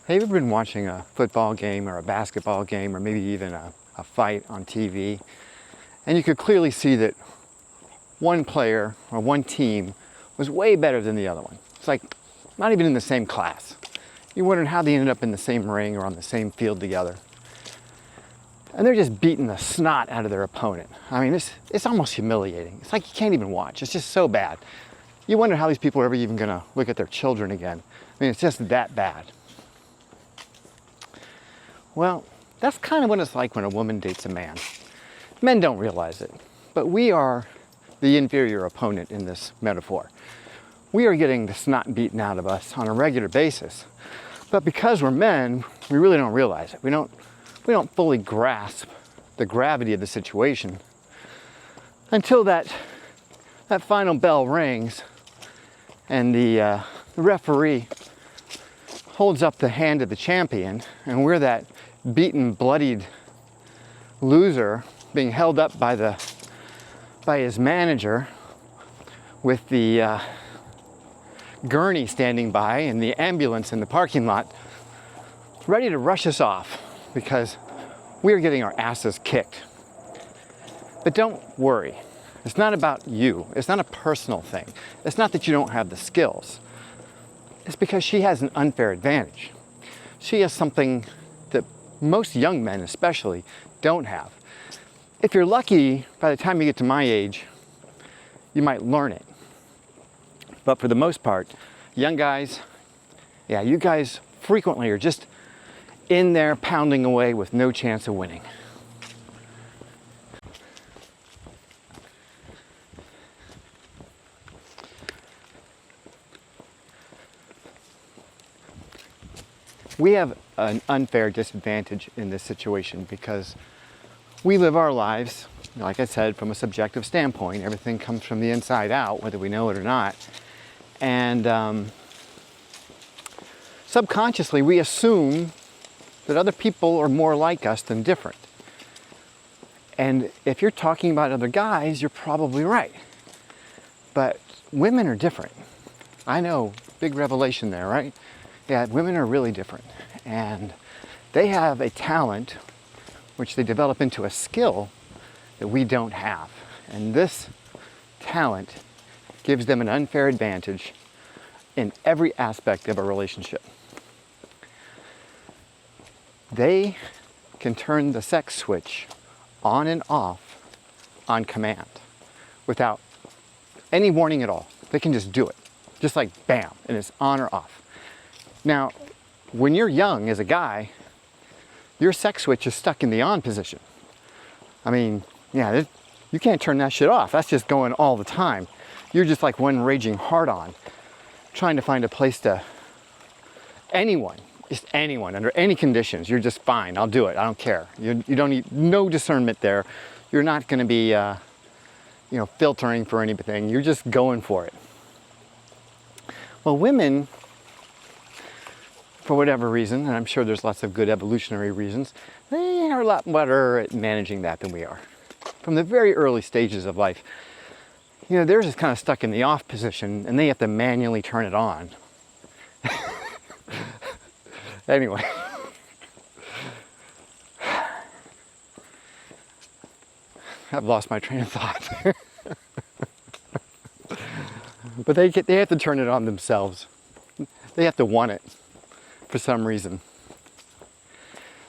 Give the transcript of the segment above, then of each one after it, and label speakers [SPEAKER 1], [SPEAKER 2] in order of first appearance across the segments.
[SPEAKER 1] Have you ever been watching a football game or a basketball game or maybe even a fight on TV, and you could clearly see that one player or one team was way better than the other one? It's like not even in the same class. You're wondering how they ended up in the same ring or on the same field together. And they're just beating the snot out of their opponent. I mean, it's almost humiliating. It's like you can't even watch. It's just so bad. You wonder how these people are ever even gonna look at their children again. I mean, it's just that bad. Well, that's kind of what it's like when a woman dates a man. Men don't realize it, but we are the inferior opponent in this metaphor. We are getting the snot beaten out of us on a regular basis. But because we're men, we really don't realize it. We don't fully grasp the gravity of the situation until that final bell rings and the referee holds up the hand of the champion, and we're that beaten, bloodied loser being held up by his manager with the gurney standing by and the ambulance in the parking lot ready to rush us off because we're getting our asses kicked. But don't worry. It's not about you. It's not a personal thing. It's not that you don't have the skills. It's because she has an unfair advantage. She has something that most young men especially don't have. If you're lucky, by the time you get to my age, you might learn it. But for the most part, young guys, yeah, you guys frequently are just in there pounding away with no chance of winning. We have an unfair disadvantage in this situation because we live our lives, like I said, from a subjective standpoint. Everything comes from the inside out, whether we know it or not. And subconsciously, we assume that other people are more like us than different. And if you're talking about other guys, you're probably right. But women are different. I know, big revelation there, right? Yeah, women are really different. And they have a talent which they develop into a skill that we don't have. And this talent gives them an unfair advantage in every aspect of a relationship. They can turn the sex switch on and off on command without any warning at all. They can just do it. Just like bam, and it's on or off. Now, when you're young as a guy, your sex switch is stuck in the on position. I mean, yeah, you can't turn that shit off. That's just going all the time. You're just like one raging hard on, trying to find a place to, just anyone, under any conditions, you're just fine, I'll do it, I don't care. You don't need, no discernment there. You're not gonna be, filtering for anything. You're just going for it. Well, women, for whatever reason, and I'm sure there's lots of good evolutionary reasons, they are a lot better at managing that than we are. From the very early stages of life, theirs is kind of stuck in the off position and they have to manually turn it on. Anyway. I've lost my train of thought. But they have to turn it on themselves. They have to want it for some reason.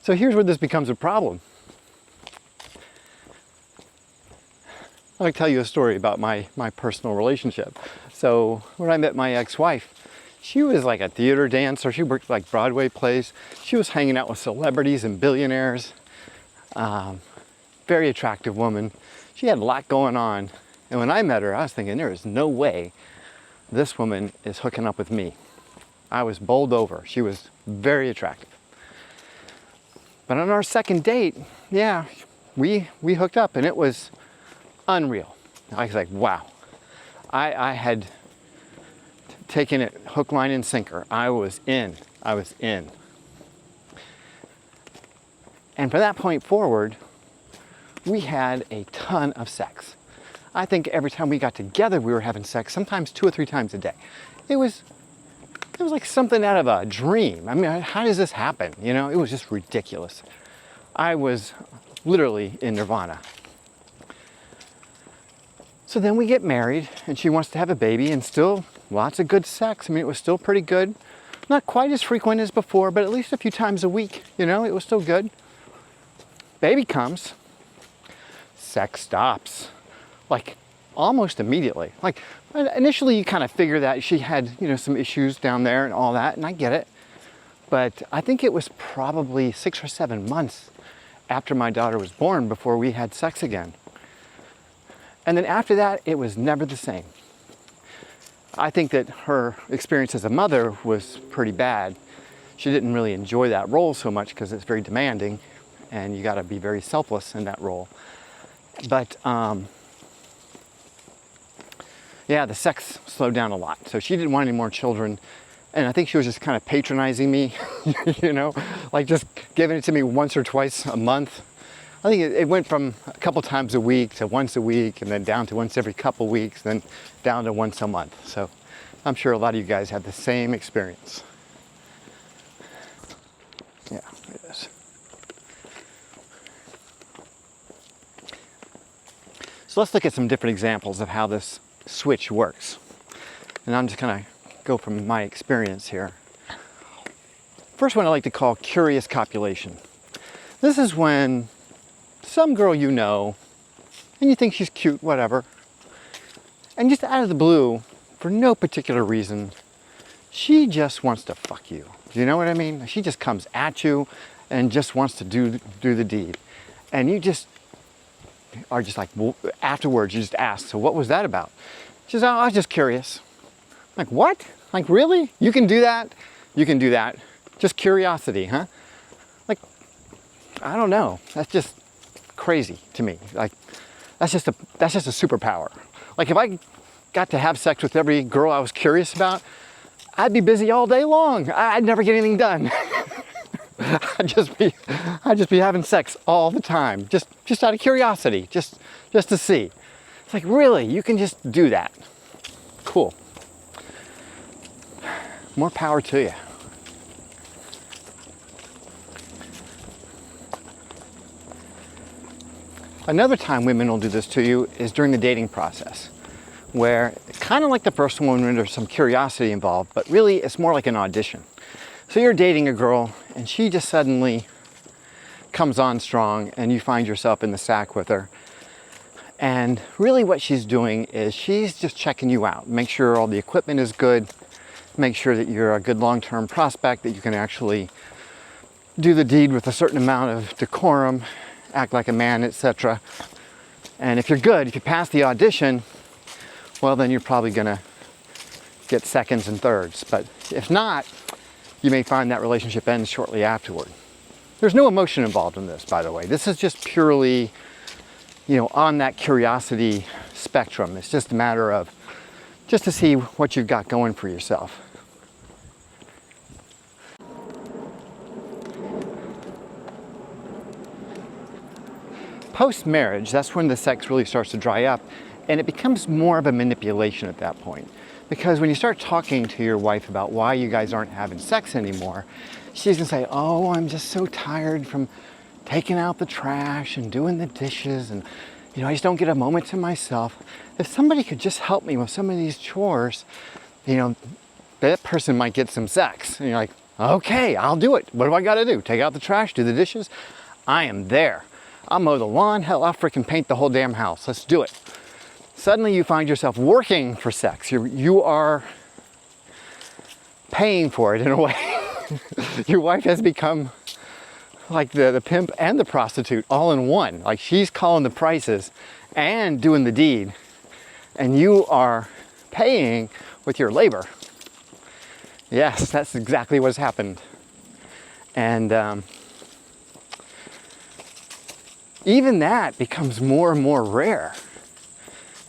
[SPEAKER 1] So here's where this becomes a problem. I'd like to tell you a story about my personal relationship. So when I met my ex-wife, she was like a theater dancer. She worked like Broadway plays. She was hanging out with celebrities and billionaires. Very attractive woman. She had a lot going on. And when I met her, I was thinking, there is no way this woman is hooking up with me. I was bowled over. She was very attractive. But on our second date, yeah, we hooked up and it was unreal. I was like, wow. I had taken it hook, line, and sinker. I was in. And from that point forward, we had a ton of sex. I think every time we got together, we were having sex, sometimes 2 or 3 times a day. It was It was like something out of a dream. I mean, how does this happen? You know, it was just ridiculous. I was literally in nirvana. So then we get married and she wants to have a baby, and still lots of good sex. I mean, it was still pretty good. Not quite as frequent as before, but at least a few times a week, you know, it was still good. Baby comes, sex stops, like almost immediately. Like initially you kind of figure that she had, you know, some issues down there and all that, and I get it. But I think it was probably 6 or 7 months after my daughter was born before we had sex again. And then after that, it was never the same. I think that her experience as a mother was pretty bad. She didn't really enjoy that role so much because it's very demanding and you got to be very selfless in that role. But yeah, the sex slowed down a lot. So she didn't want any more children. And I think she was just kind of patronizing me, you know, like just giving it to me once or twice a month. I think it went from a couple times a week to once a week, and then down to once every couple weeks, then down to once a month. So I'm sure a lot of you guys had the same experience. Yeah, it is. So let's look at some different examples of how this switch works. And I'm just going to go from my experience here. First one I like to call curious copulation. This is when some girl you know, and you think she's cute, whatever, and just out of the blue, for no particular reason, she just wants to fuck you. Do you know what I mean? She just comes at you and just wants to do the deed. And you just are just like, well, afterwards you just ask, so what was that about? She says, oh, I was just curious. I'm like, what? Like, really? You can do that? You can do that. Just curiosity, huh? Like, I don't know. That's just crazy to me. Like, that's just a superpower. Like, if I got to have sex with every girl I was curious about, I'd be busy all day long. I'd never get anything done. I'd just be having sex all the time, just out of curiosity, just to see. It's like, really, you can just do that. Cool. More power to you. Another time women will do this to you is during the dating process, where kind of like the first one when there's some curiosity involved, but really it's more like an audition. So you're dating a girl and she just suddenly comes on strong and you find yourself in the sack with her. And really what she's doing is she's just checking you out, make sure all the equipment is good, make sure that you're a good long-term prospect, that you can actually do the deed with a certain amount of decorum, act like a man, etc. And if you're good, if you pass the audition, well, then you're probably gonna get seconds and thirds. But if not, you may find that relationship ends shortly afterward. There's no emotion involved in this, by the way. This is just purely, you know, on that curiosity spectrum. It's just a matter of just to see what you've got going for yourself. Post-marriage, that's when the sex really starts to dry up, and it becomes more of a manipulation at that point. Because when you start talking to your wife about why you guys aren't having sex anymore, she's gonna say, oh, I'm just so tired from taking out the trash and doing the dishes, and you know, I just don't get a moment to myself. If somebody could just help me with some of these chores, you know, that person might get some sex. And you're like, okay, I'll do it. What do I gotta do? Take out the trash, do the dishes? I am there. I'll mow the lawn, hell, I'll freaking paint the whole damn house. Let's do it. Suddenly you find yourself working for sex. You are paying for it in a way. Your wife has become like the pimp and the prostitute all in one. Like, she's calling the prices and doing the deed, and you are paying with your labor. Yes, that's exactly what's happened. And even that becomes more and more rare.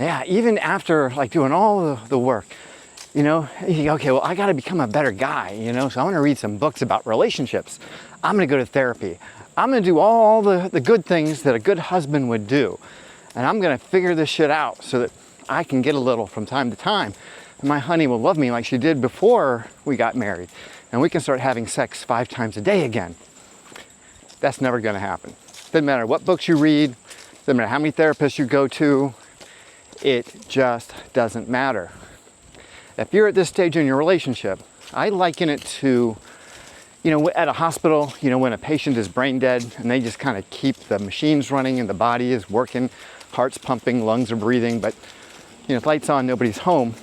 [SPEAKER 1] Yeah, even after like doing all the work, you know, you think, okay, well, I got to become a better guy, you know, so I'm going to read some books about relationships. I'm going to go to therapy. I'm going to do all the good things that a good husband would do. And I'm going to figure this shit out so that I can get a little from time to time. and my honey will love me like she did before we got married, and we can start having sex 5 times a day again. That's never going to happen. Doesn't matter what books you read, doesn't matter how many therapists you go to, it just doesn't matter. If you're at this stage in your relationship, I liken it to, at a hospital, when a patient is brain dead and they just kind of keep the machines running and the body is working, heart's pumping, lungs are breathing, but lights on, nobody's home.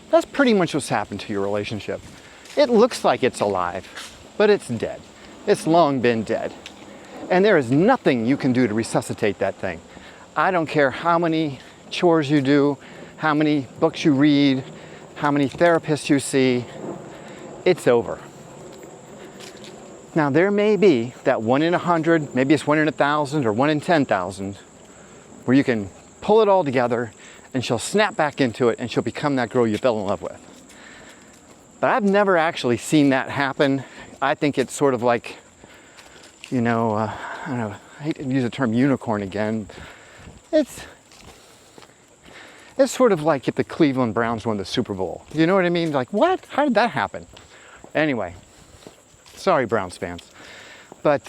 [SPEAKER 1] That's pretty much what's happened to your relationship. It looks like it's alive, but it's dead. It's long been dead. And there is nothing you can do to resuscitate that thing. I don't care how many chores you do, how many books you read, how many therapists you see, it's over. Now there may be that 1 in 100, maybe it's 1 in 1,000 or 1 in 10,000, where you can pull it all together and she'll snap back into it and she'll become that girl you fell in love with. But I've never actually seen that happen. I think it's sort of like, I don't know, I hate to use the term unicorn again. It's sort of like if the Cleveland Browns won the Super Bowl. You know what I mean? Like, what? How did that happen? Anyway, sorry, Browns fans. But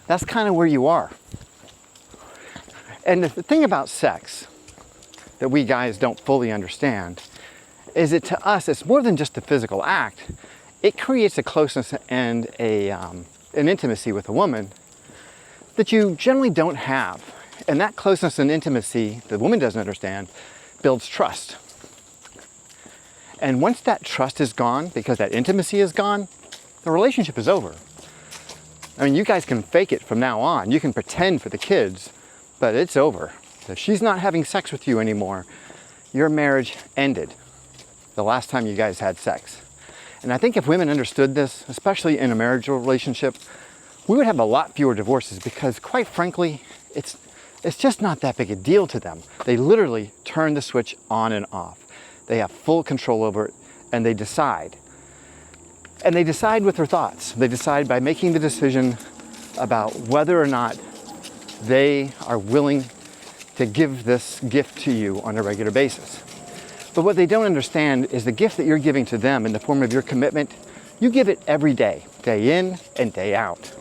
[SPEAKER 1] that's kind of where you are. And the thing about sex that we guys don't fully understand is that to us, it's more than just a physical act. It creates a closeness and an intimacy with a woman that you generally don't have. And that closeness and intimacy the woman doesn't understand builds trust. And once that trust is gone, because that intimacy is gone, the relationship is over. I mean, you guys can fake it from now on. You can pretend for the kids, but it's over. If she's not having sex with you anymore, your marriage ended the last time you guys had sex. And I think if women understood this, especially in a marital relationship, we would have a lot fewer divorces because, quite frankly, it's just not that big a deal to them. They literally turn the switch on and off. They have full control over it, and they decide. And they decide with their thoughts. They decide by making the decision about whether or not they are willing to give this gift to you on a regular basis. But what they don't understand is the gift that you're giving to them in the form of your commitment, you give it every day, day in and day out.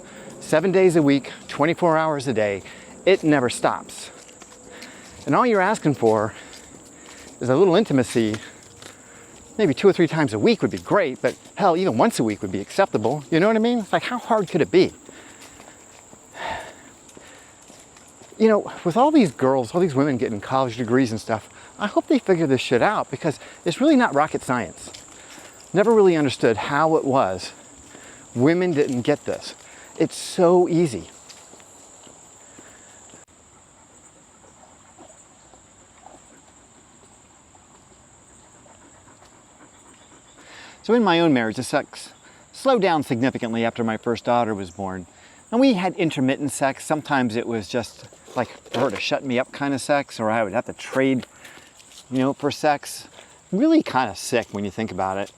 [SPEAKER 1] 7 days a week, 24 hours a day, it never stops. And all you're asking for is a little intimacy. Maybe 2 or 3 times a week would be great, but hell, even once a week would be acceptable. You know what I mean? It's like, how hard could it be? With all these girls, all these women getting college degrees and stuff, I hope they figure this shit out because it's really not rocket science. Never really understood how it was women didn't get this. It's so easy. So in my own marriage, the sex slowed down significantly after my first daughter was born. And we had intermittent sex. Sometimes it was just like for her to shut me up kind of sex, or I would have to trade, for sex. Really kind of sick when you think about it.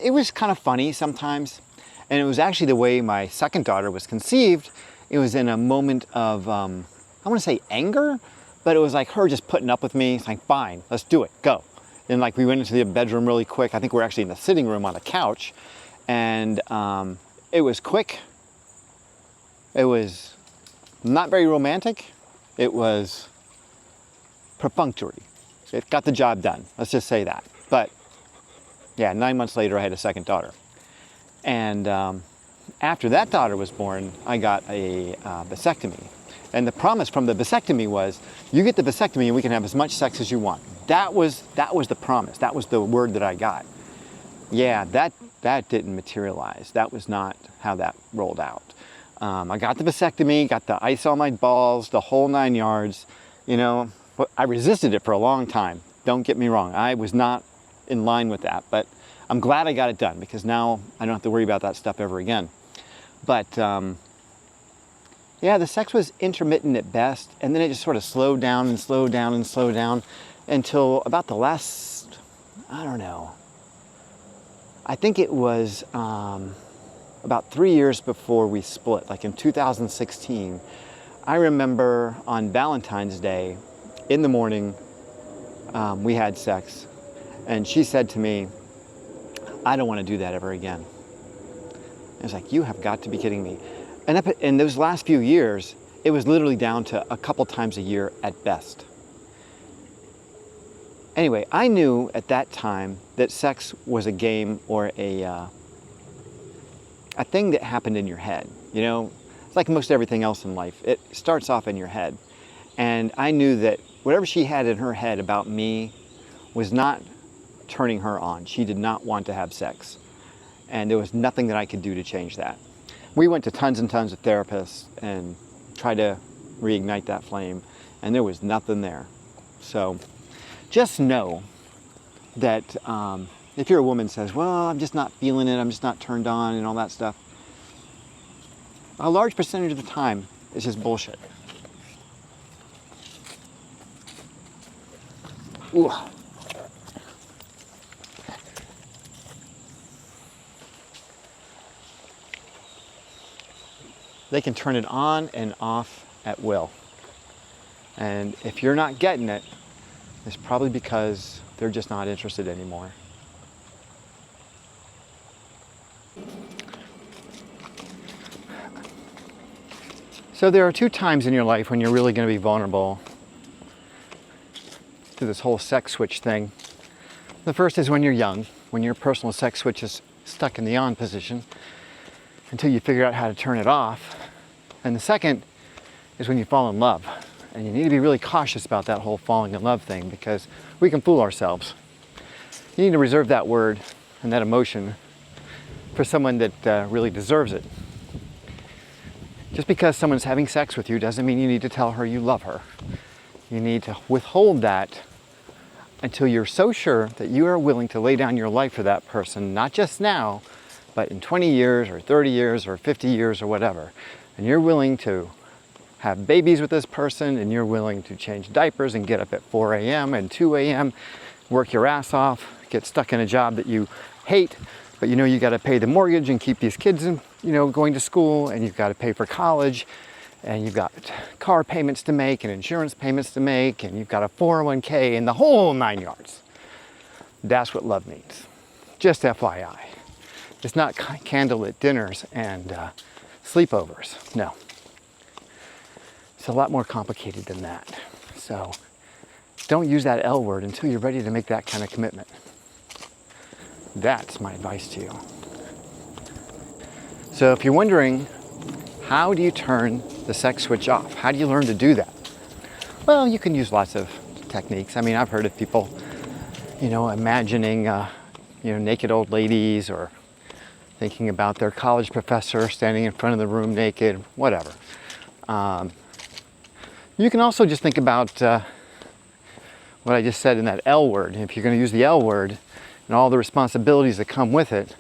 [SPEAKER 1] It was kind of funny sometimes. And it was actually the way my second daughter was conceived. It was in a moment of, I want to say anger, but it was like her just putting up with me. It's like, fine, let's do it, go. And like we went into the bedroom really quick. I think we're actually in the sitting room on a couch. And it was quick. It was not very romantic. It was perfunctory. It got the job done. Let's just say that. But yeah, 9 months later, I had a second daughter. And after that daughter was born, I got a vasectomy. And the promise from the vasectomy was, you get the vasectomy and we can have as much sex as you want. That was the promise. That was the word that I got. Yeah, that didn't materialize. That was not how that rolled out. I got the vasectomy, got the ice on my balls, the whole 9 yards. I resisted it for a long time. Don't get me wrong. I was not in line with that, but I'm glad I got it done because now I don't have to worry about that stuff ever again. But yeah, the sex was intermittent at best, and then it just sort of slowed down and slowed down and slowed down until about the last, I don't know, I think it was about 3 years before we split, like in 2016. I remember on Valentine's Day in the morning, we had sex, and she said to me, "I don't want to do that ever again." I was like, "You have got to be kidding me." And in those last few years, it was literally down to a couple times a year at best. Anyway, I knew at that time that sex was a game or a thing that happened in your head. You know, it's like most everything else in life. It starts off in your head. And I knew that whatever she had in her head about me was not turning her on. She did not want to have sex. And there was nothing that I could do to change that. We went to tons and tons of therapists and tried to reignite that flame, and there was nothing there. So just know that if you're a woman says, "Well, I'm just not feeling it, I'm just not turned on," and all that stuff, a large percentage of the time it's just bullshit. Ooh. They can turn it on and off at will. And if you're not getting it, it's probably because they're just not interested anymore. So there are two times in your life when you're really going to be vulnerable to this whole sex switch thing. The first is when you're young, when your personal sex switch is stuck in the on position until you figure out how to turn it off. And the second is when you fall in love. And you need to be really cautious about that whole falling in love thing, because we can fool ourselves. You need to reserve that word and that emotion for someone that really deserves it. Just because someone's having sex with you doesn't mean you need to tell her you love her. You need to withhold that until you're so sure that you are willing to lay down your life for that person, not just now, but in 20 years or 30 years or 50 years or whatever. And you're willing to have babies with this person, and you're willing to change diapers and get up at 4 a.m. and 2 a.m., work your ass off, get stuck in a job that you hate, but you know you got to pay the mortgage and keep these kids, going to school, and you've got to pay for college, and you've got car payments to make and insurance payments to make, and you've got a 401k and the whole 9 yards. That's what love means. Just FYI. It's not candlelit dinners and sleepovers. No. It's a lot more complicated than that. So don't use that L word until you're ready to make that kind of commitment. That's my advice to you. So if you're wondering, how do you turn the sex switch off? How do you learn to do that? Well, you can use lots of techniques. I mean, I've heard of people, imagining, naked old ladies, or thinking about their college professor standing in front of the room naked, whatever. You can also just think about what I just said in that L word. If you're going to use the L word and all the responsibilities that come with it,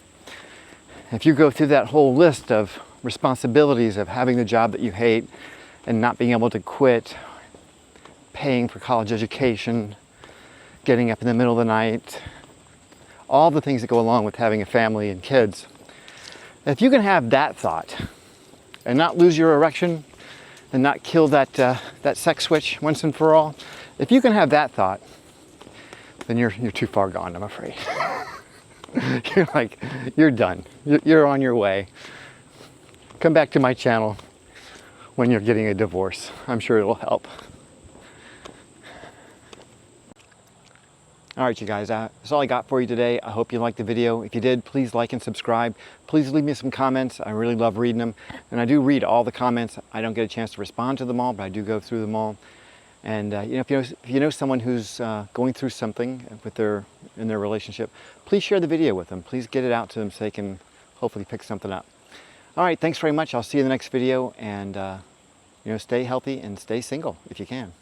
[SPEAKER 1] if you go through that whole list of responsibilities of having the job that you hate and not being able to quit, paying for college education, getting up in the middle of the night, all the things that go along with having a family and kids, if you can have that thought and not lose your erection and not kill that sex switch once and for all, if you can have that thought, then you're too far gone, I'm afraid. You're done. You're on your way. Come back to my channel when you're getting a divorce. I'm sure it'll help. All right, you guys, that's all I got for you today. I hope you liked the video. If you did, please like and subscribe. Please leave me some comments. I really love reading them. And I do read all the comments. I don't get a chance to respond to them all, but I do go through them all. And if you know someone who's going through something in their relationship, please share the video with them. Please get it out to them so they can hopefully pick something up. All right, thanks very much. I'll see you in the next video. And stay healthy and stay single if you can.